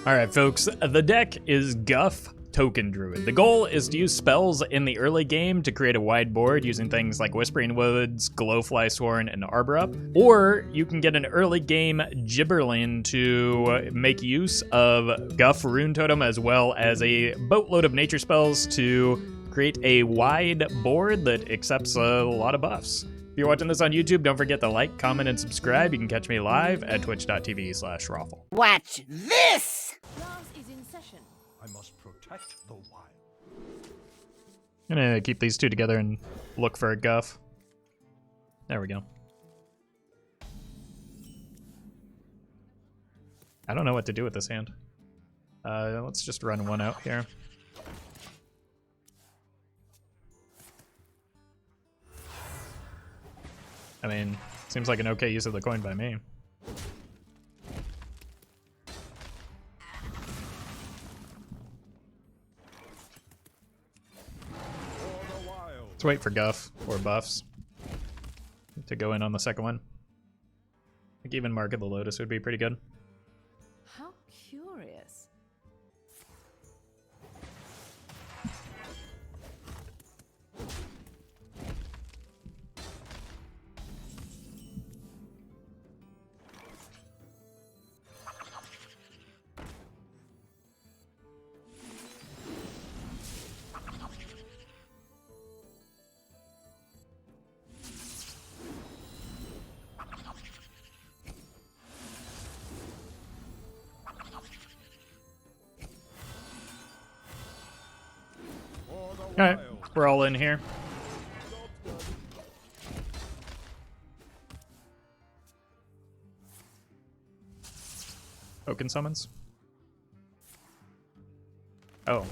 Alright folks, the deck is Guff Token Druid. The goal is to use spells in the early game to create a wide board using things like Wispering Woods, Glowfly Swarm, and Arbor Up. Or you can get an early game Gibberling to make use of Guff Runetotem as well as a boatload of nature spells to create a wide board that accepts a lot of buffs. If you're watching this on YouTube, don't forget to like, comment, and subscribe. You can catch me live at twitch.tv/Roffle. Watch this! Class is in session. I must protect the wild. I'm gonna keep these two together and look for a Guff. There we go. I don't know what to do with this hand. Let's just run one out here. I mean, seems like an okay use of the coin by me. Let's wait for Guff or buffs to go in on the second one. I think even Mark of the Lotus would be pretty good. How curious. Alright, we're all in here. Token summons? Oh.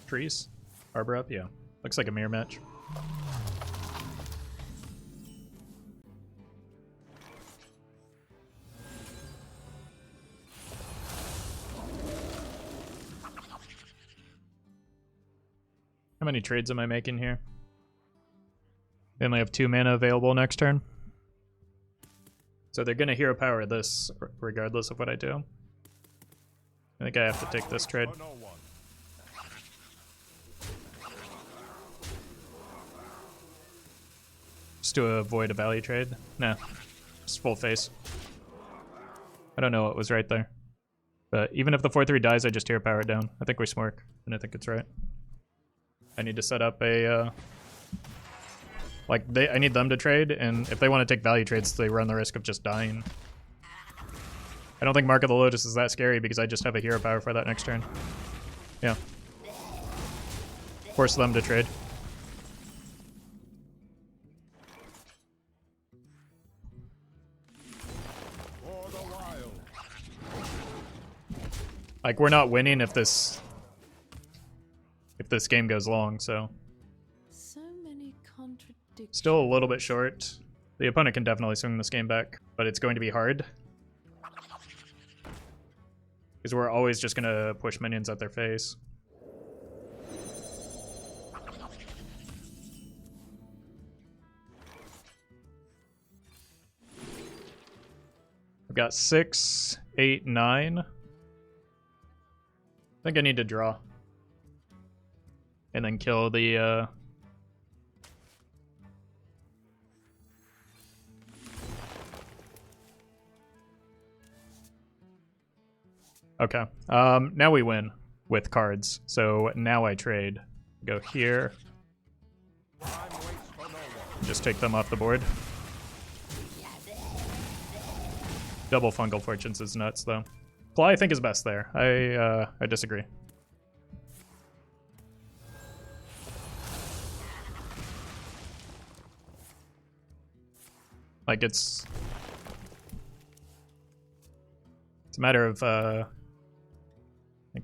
Trees? Arbor Up? Yeah. Looks like a mirror match. How many trades am I making here? They only have 2 mana available next turn. So they're gonna hero power this regardless of what I do. I think I have to take this trade. Just to avoid a value trade? Nah, just full face. I don't know what was right there. But even if the 4/3 dies, I just hero power it down. I think we smork, and I think it's right. I need to set up a, I need them to trade, and if they want to take value trades, they run the risk of just dying. I don't think Mark of the Lotus is that scary because I just have a hero power for that next turn. Yeah. Force them to trade. Like, we're not winning if this game goes long, so. So many contradictions. Still a little bit short. The opponent can definitely swing this game back, but it's going to be hard. Because we're always just going to push minions at their face. I've got 6, 8, 9. I think I need to draw. And then kill the, Okay. Now we win with cards. So now I trade. Go here. Just take them off the board. Double Fungal Fortunes is nuts, though. Claw, I think, is best there. I disagree. Like, it's a matter of, like,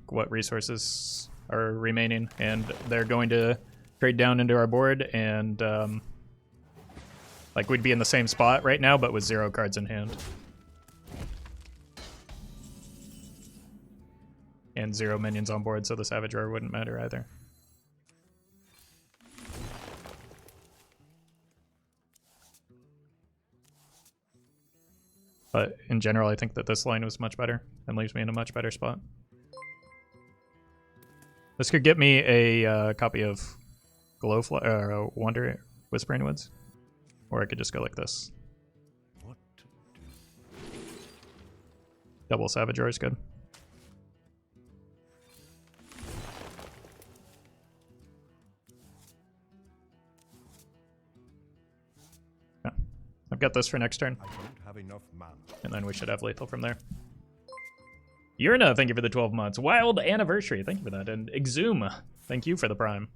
what resources are remaining, and they're going to trade down into our board, and, like, we'd be in the same spot right now, but with 0 cards in hand. And 0 minions on board, so the Savage Roar wouldn't matter either. But in general, I think that this line was much better and leaves me in a much better spot. This could get me a copy of Glowfly or Wispering Woods, or I could just go like this. What to do? Double Savage Roar is good. Yeah. I've got this for next turn. I don't have enough mana. And then we should have lethal from there. Yurna, thank you for the 12 months. Wild Anniversary, thank you for that. And Exhume, thank you for the Prime.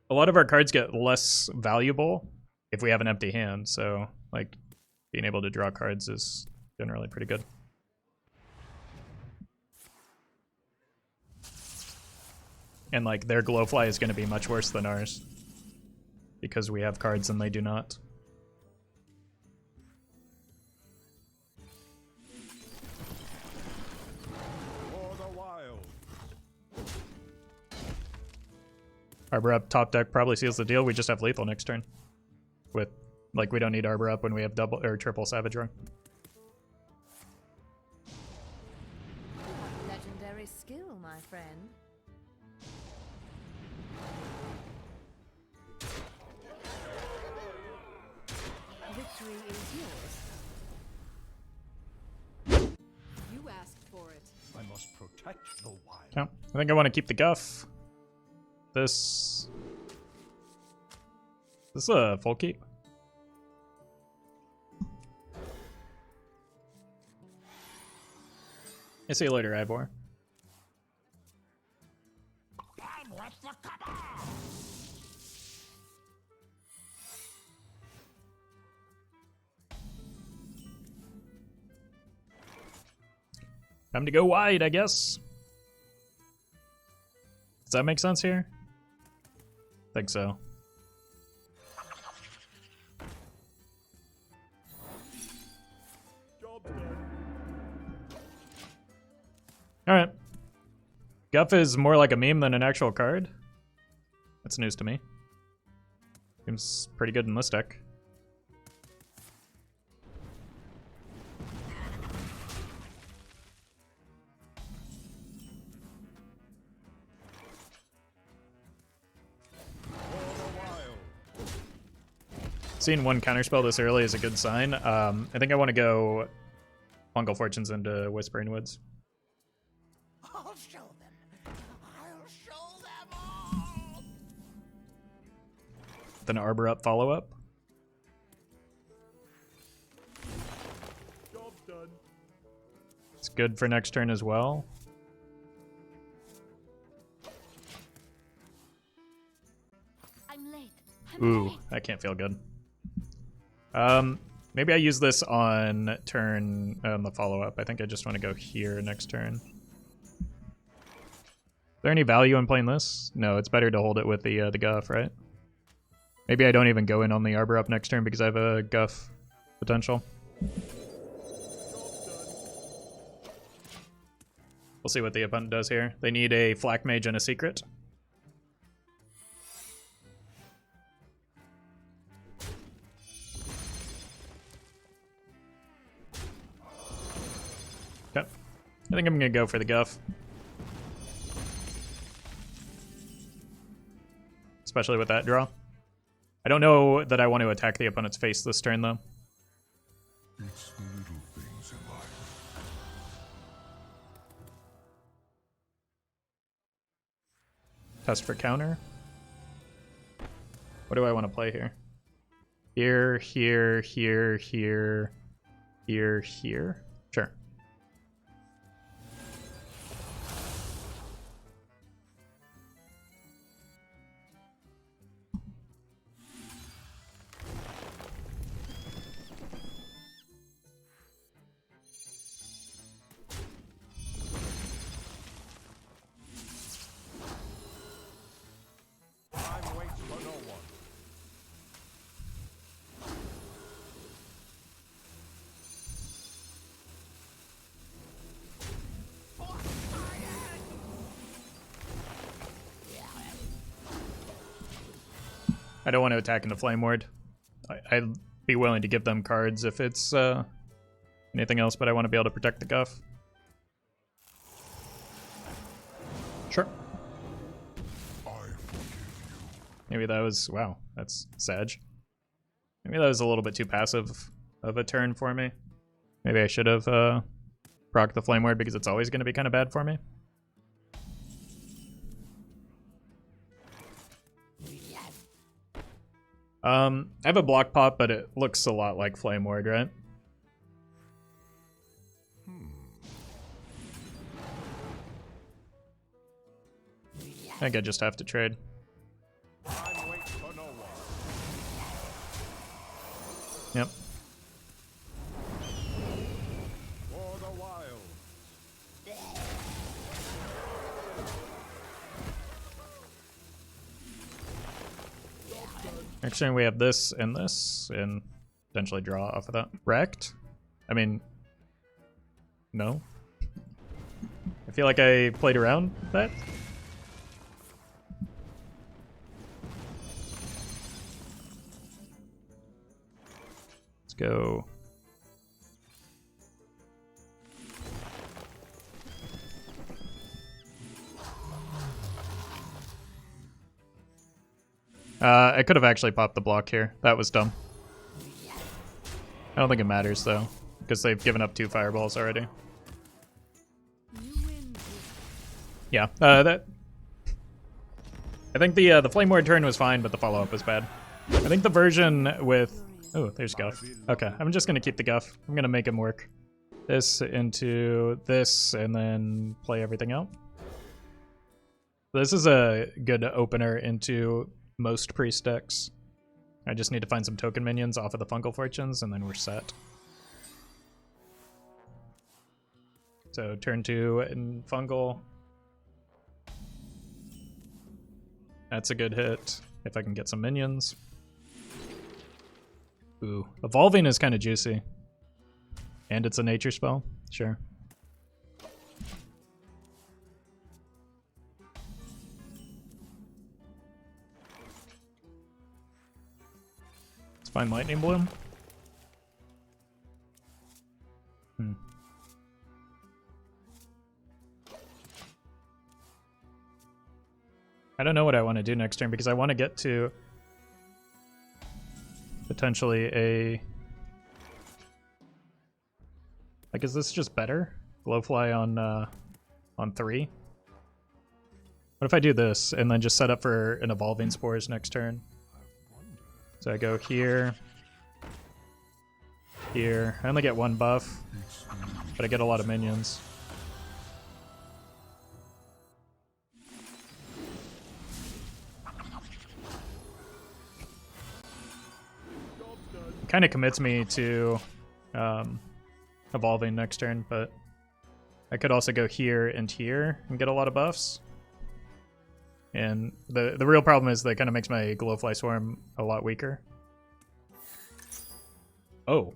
A lot of our cards get less valuable if we have an empty hand, so like being able to draw cards is generally pretty good. And like their Glowfly is going to be much worse than ours because we have cards and they do not. Arbor Up top deck probably seals the deal. We just have lethal next turn. With, like, we don't need Arbor Up when we have double or triple Savage Roar. Legendary skill, my friend. Victory is yours. You asked for it. I must protect the wild. Yeah, I think I want to keep the Guff. This is a full keep. I see you later, Ivor. Time to go wide, I guess. Does that make sense here? Think so. Alright. Guff is more like a meme than an actual card. That's news to me. Seems pretty good in this deck. Seeing one counterspell this early is a good sign. I think I want to go Fungal Fortunes into Wispering Woods. I'll show them. I'll show them all. Then Arbor Up follow-up. Job done. It's good for next turn as well. I'm late. Ooh, that can't feel good. Maybe I use this on turn on the follow-up. I think I just want to go here next turn. Is there any value in playing this? No, it's better to hold it with the Guff, right? Maybe I don't even go in on the Arbor Up next turn because I have a Guff potential. We'll see what the opponent does here. They need a Flak Mage and a Secret. Okay. I think I'm gonna go for the Guff. Especially with that draw. I don't know that I want to attack the opponent's face this turn though. It's the little things in life. Test for counter. What do I want to play here? Here, here, here, here, here, here. Sure. Time waits for no one. I don't want to attack into Flame Ward. I'd be willing to give them cards if it's anything else, but I want to be able to protect the Guff. Sure. Maybe that was... Wow, that's Sag. Maybe that was a little bit too passive of a turn for me. Maybe I should have procced the Flame Ward because it's always going to be kind of bad for me. I have a block pop, but it looks a lot like Flame Ward, right? I think I just have to trade. Yep. For the wild. Next turn we have this, and potentially draw off of that. Wrecked? I mean, no. I feel like I played around that. Let's go. I could have actually popped the block here. That was dumb. I don't think it matters though, because they've given up 2 fireballs already. Yeah, that. I think the Flame Ward turn was fine, but the follow-up was bad. I think the version with... Oh, there's Guff. Okay, I'm just gonna keep the Guff. I'm gonna make him work. This into this, and then play everything out. This is a good opener into most priest decks. I just need to find some token minions off of the Fungal Fortunes, and then we're set. So turn 2 in Fungal. That's a good hit, if I can get some minions. Ooh, Evolving is kind of juicy. And it's a nature spell, sure. Let's find Lightning Bloom. I don't know what I want to do next turn because I want to get to potentially a... Like, is this just better? Glowfly on 3? What if I do this and then just set up for an Evolving Spores next turn? So I go here, here. I only get 1 buff, but I get a lot of minions. Kind of commits me to Evolving next turn, but I could also go here and here and get a lot of buffs. And the real problem is that kind of makes my Glowfly Swarm a lot weaker. Oh.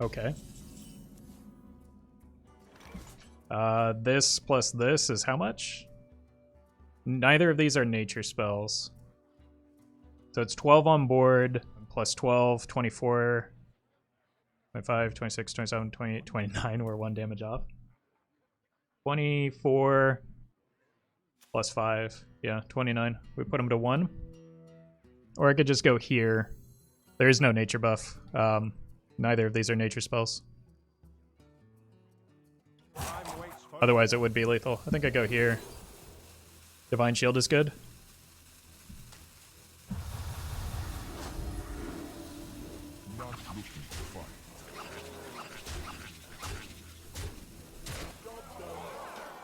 Okay. This plus this is how much? Neither of these are nature spells. So it's 12 on board, plus 12, 24, 25, 26, 27, 28, 29, we're 1 damage off. 24, plus 5, yeah, 29. We put them to 1. Or I could just go here. There is no nature buff. Neither of these are nature spells. Otherwise it would be lethal. I think I go here. Divine Shield is good.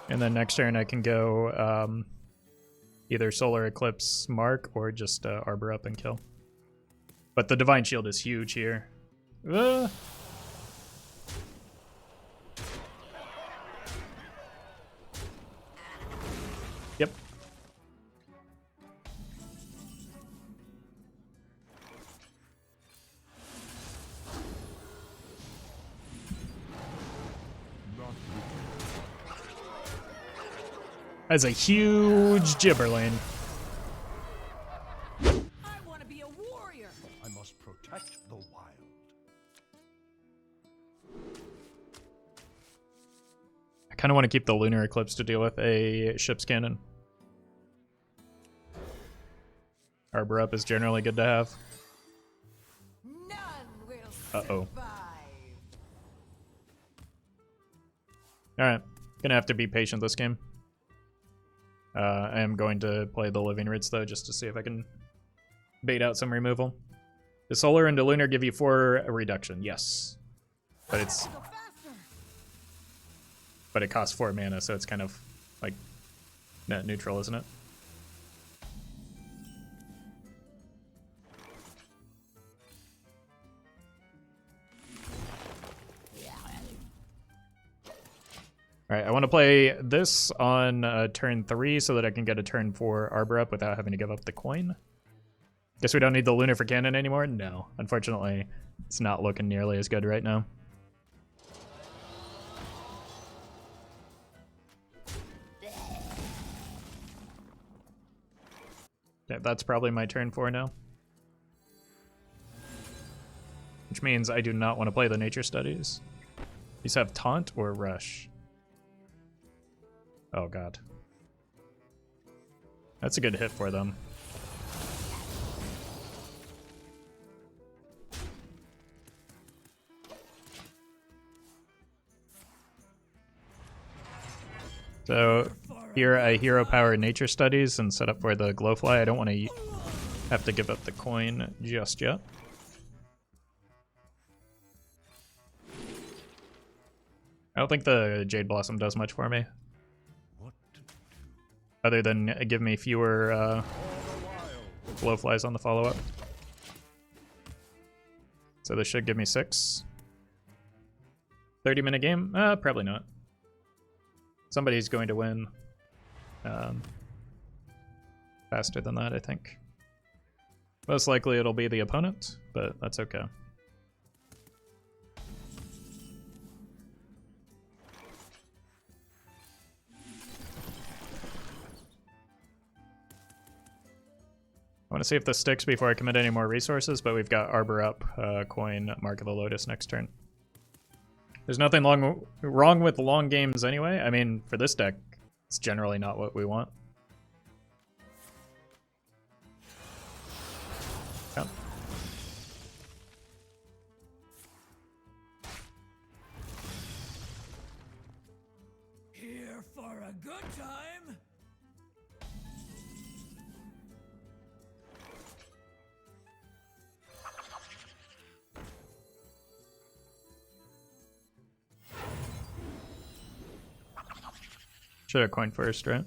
And then next turn I can go either Solar Eclipse Mark or just Arbor Up and kill. But the Divine Shield is huge here. Yep. That's a huge Gibberling. kind of want to keep the Lunar Eclipse to deal with a ship's cannon. Arbor Up is generally good to have. None will Uh-oh. survive. Alright, gonna have to be patient this game. I am going to play the Living Roots though, just to see if I can bait out some removal. The Solar into Lunar give you 4 reduction, yes. But it's... Go faster. But it costs 4 mana, so it's kind of like net neutral, isn't it? Alright, I want to play this on turn 3 so that I can get a turn 4 Arbor Up without having to give up the coin. Guess we don't need the Lunar for cannon anymore? No. Unfortunately, it's not looking nearly as good right now. Okay, that's probably my turn 4 now. Which means I do not want to play the Nature Studies. These have Taunt or Rush. Oh god. That's a good hit for them. So here I hero power Nature Studies and set up for the Glowfly. I don't want to have to give up the coin just yet. I don't think the Jade Blossom does much for me. Other than give me fewer Glowflies on the follow-up. So this should give me 6. 30-minute game? Probably not. Somebody's going to win faster than that, I think. Most likely it'll be the opponent, but that's okay. I want to see if this sticks before I commit any more resources, but we've got Arbor Up, coin, Mark of the Lotus next turn. There's nothing wrong with long games anyway. I mean, for this deck, it's generally not what we want. Yeah. Here for a good time. Should have coined first, right?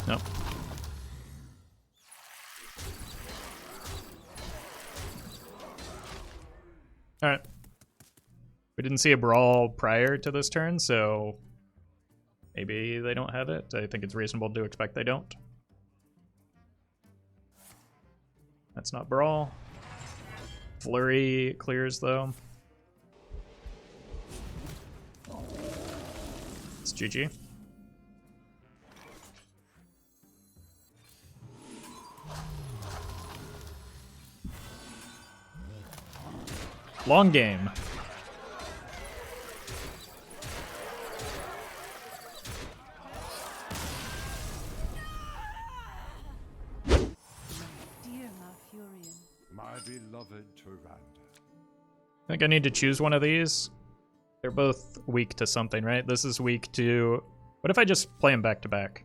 No. Alright. We didn't see a brawl prior to this turn, so maybe they don't have it. I think it's reasonable to expect they don't. That's not brawl. Flurry clears, though. It's GG. Long game. Dear Malfurion. My beloved Tyrande. I think I need to choose one of these. They're both weak to something, right? This is weak to... What if I just play them back to back?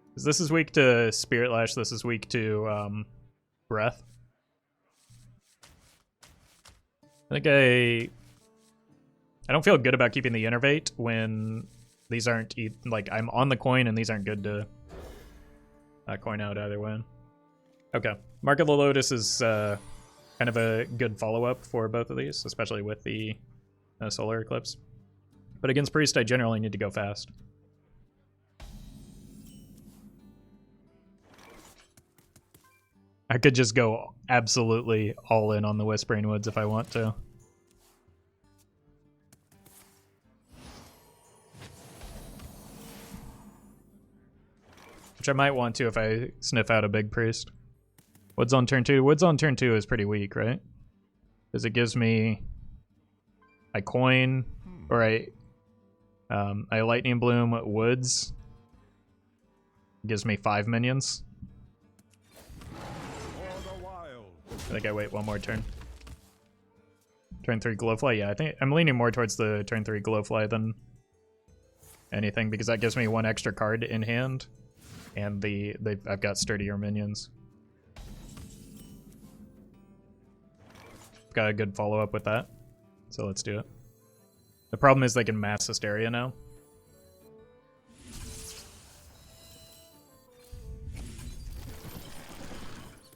Because this is weak to Spirit Lash, this is weak to Breath. I think I don't feel good about keeping the Innervate when these aren't... Like, I'm on the coin and these aren't good to coin out either way. Okay. Mark of the Lotus is kind of a good follow-up for both of these, especially with the Solar Eclipse. But against Priest, I generally need to go fast. I could just go absolutely all in on the Wispering Woods if I want to. Which I might want to if I sniff out a big Priest. Woods on turn 2. Woods on turn 2 is pretty weak, right? Because it gives me... I coin, or I I Lightning Bloom Woods. Gives me 5 minions. I think I wait one more turn. Turn 3 Glowfly, yeah, I think I'm leaning more towards the turn 3 Glowfly than anything because that gives me 1 extra card in hand, and I've got sturdier minions. Got a good follow up with that, so let's do it. The problem is they can mass Hysteria now.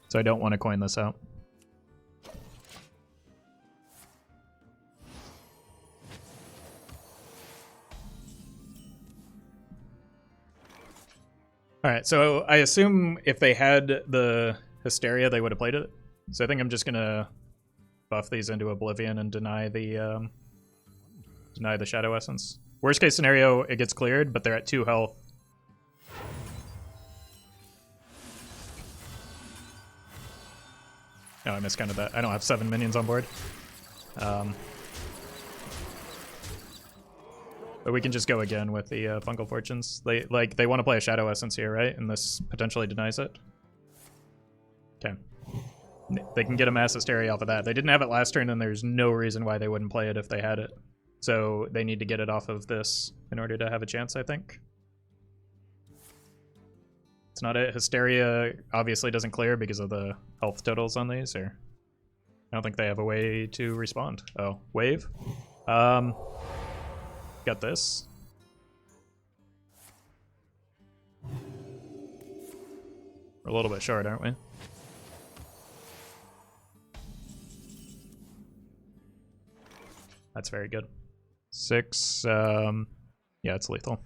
So I don't want to coin this out. Alright, so I assume if they had the Hysteria, they would have played it. So I think I'm just gonna buff these into Oblivion and deny the Shadow Essence. Worst case scenario, it gets cleared, but they're at 2 health. No, I miscounted that. I don't have 7 minions on board. But we can just go again with the Fungal Fortunes. They want to play a Shadow Essence here, right? And this potentially denies it. Okay. They can get a Mass Hysteria off of that. They didn't have it last turn, and there's no reason why they wouldn't play it if they had it. So they need to get it off of this in order to have a chance, I think. It's not it. Hysteria obviously doesn't clear because of the health totals on these, or I don't think they have a way to respond. Oh, wave. Got this. We're a little bit short, aren't we? That's very good. 6, yeah, it's lethal.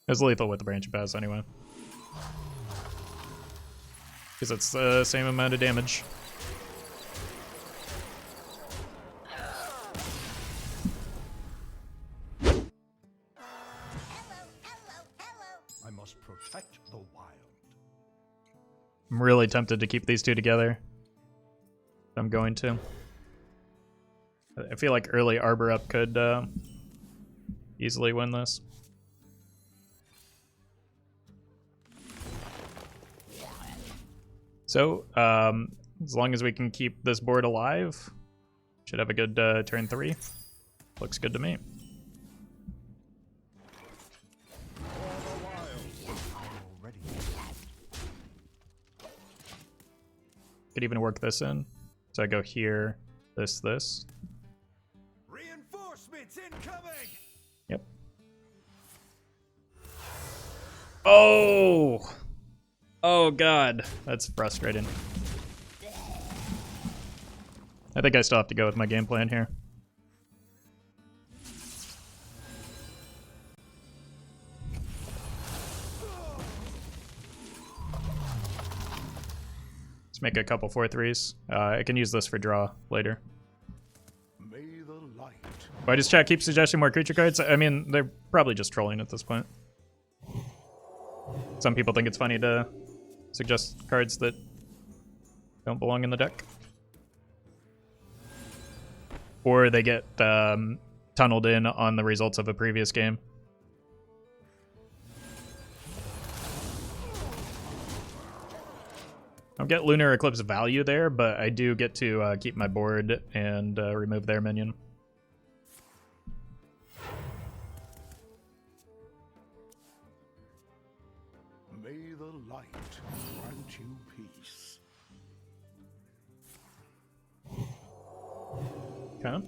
It's lethal with the Branch of Paths anyway. Because it's the same amount of damage. I must protect the wild. I'm really tempted to keep these two together. I'm going to. I feel like early Arbor Up could easily win this. So, as long as we can keep this board alive, should have a good turn 3. Looks good to me. Could even work this in. So I go here, this. Reinforcements incoming. Yep. Oh! Oh god, that's frustrating. I think I still have to go with my game plan here. Let's make a couple 4/3s. I can use this for draw later. May the light. Why does chat keep suggesting more creature cards? I mean, they're probably just trolling at this point. Some people think it's funny to suggest cards that don't belong in the deck. Or they get tunneled in on the results of a previous game. I don't get Lunar Eclipse value there, but I do get to keep my board and remove their minion. May the light grant you peace. Okay.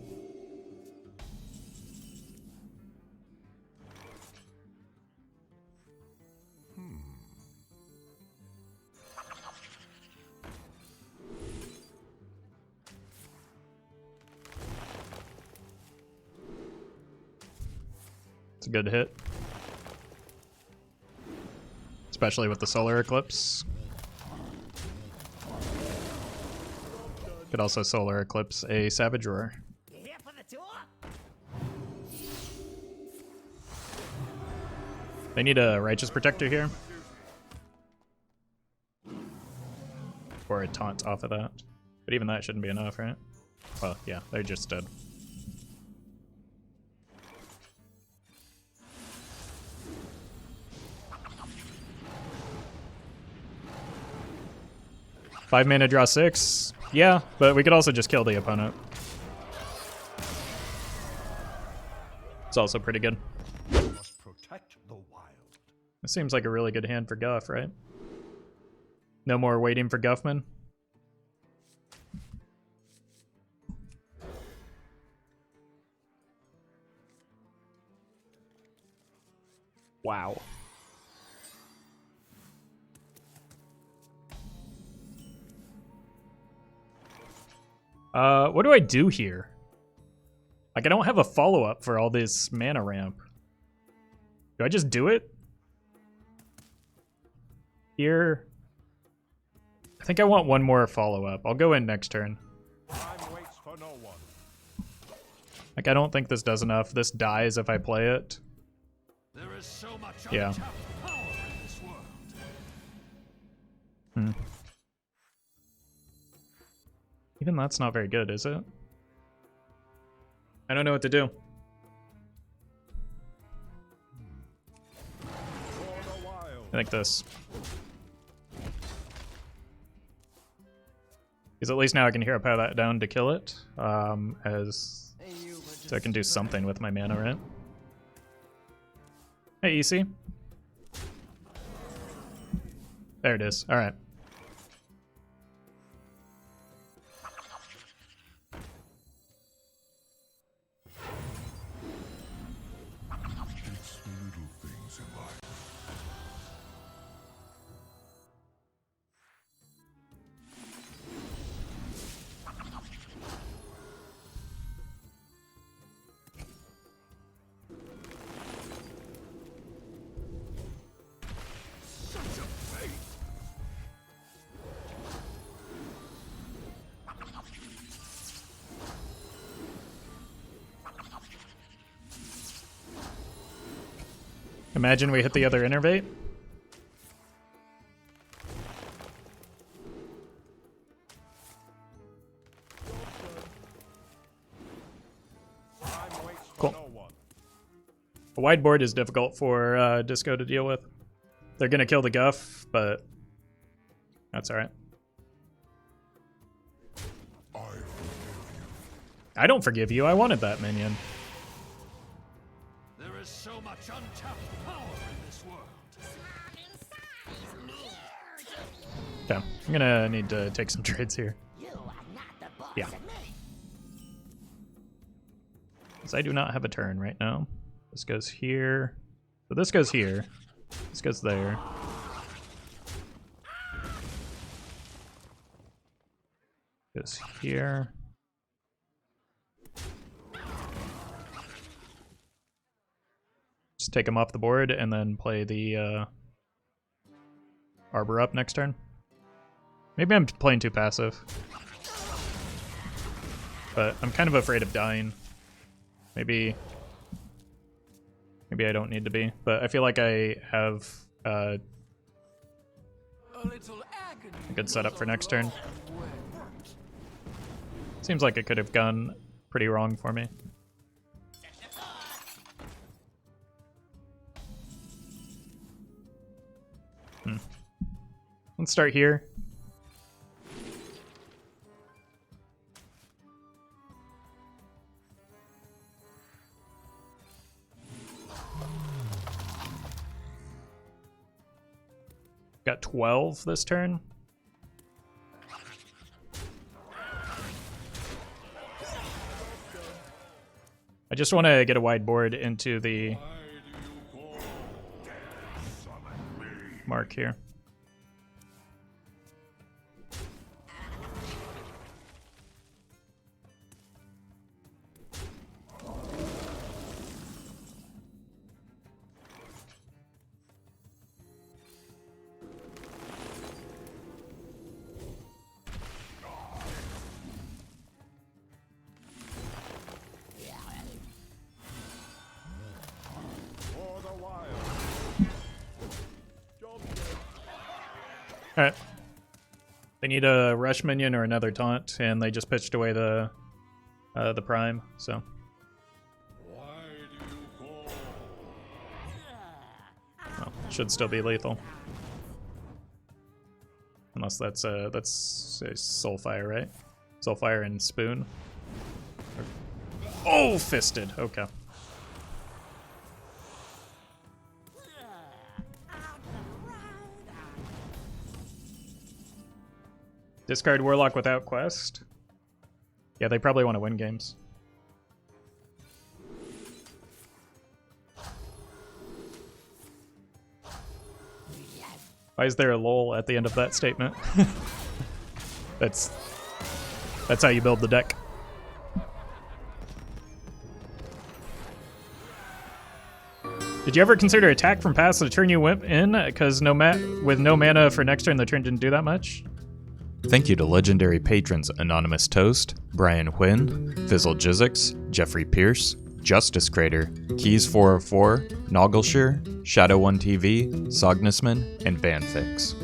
It's a good hit. Especially with the solar eclipse. Could also solar eclipse a Savage Roar. You here for the tour? They need a Righteous Protector here. Or a taunt off of that. But even that shouldn't be enough, right? Well, yeah, they're just dead. 5 mana, draw 6. Yeah, but we could also just kill the opponent. It's also pretty good. Must protect the wild. This seems like a really good hand for Guff, right? No more waiting for Guffman. Wow. What do I do here? Like, I don't have a follow-up for all this mana ramp. Do I just do it? Here. I think I want one more follow-up. I'll go in next turn. Time waits for no one. Like, I don't think this does enough. This dies if I play it. There is so much Yeah. untapped power in this world. Hmm. Even that's not very good, is it? I don't know what to do. For the wild. I think this. Because at least now I can hero power that down to kill it. So I can do something with my mana, right? Hey, EC. There it is. Alright. It's the little things in life. Such a fate. Imagine we hit the other Innervate. Time waits for Cool. no one. A wide board is difficult for Disco to deal with. They're gonna kill the Guff, but that's alright. I forgive you. I don't forgive you. I wanted that minion. There is so much untapped power in this world. Okay, I'm gonna need to take some trades here. Yeah. Because I do not have a turn right now. This goes here. So this goes here. This goes there. Goes here. Just take him off the board and then play the Arbor Up next turn. Maybe I'm playing too passive. But I'm kind of afraid of dying. Maybe I don't need to be. But I feel like I have a good setup for next turn. Seems like it could have gone pretty wrong for me. Let's start here. Got 12 this turn. I just want to get a wide board into the mark here. For the wild. Alright. They need a rush minion or another taunt, and they just pitched away the prime, so. Well, should still be lethal. Unless that's Soulfire, right? Soulfire and Spoon. Oh, Fisted. Okay. Discard Warlock without quest. Yeah, they probably want to win games. Why is there a lol at the end of that statement? That's how you build the deck. Did you ever consider attack from past the turn you went in? Because with no mana for next turn, the turn didn't do that much. Thank you to legendary patrons Anonymous Toast, Brian Huynh, Fizzle Jizzix, Jeffrey Pierce, Justice Crater, Keys404, Noggleshire, Shadow1TV, Sognisman, and Vanfix.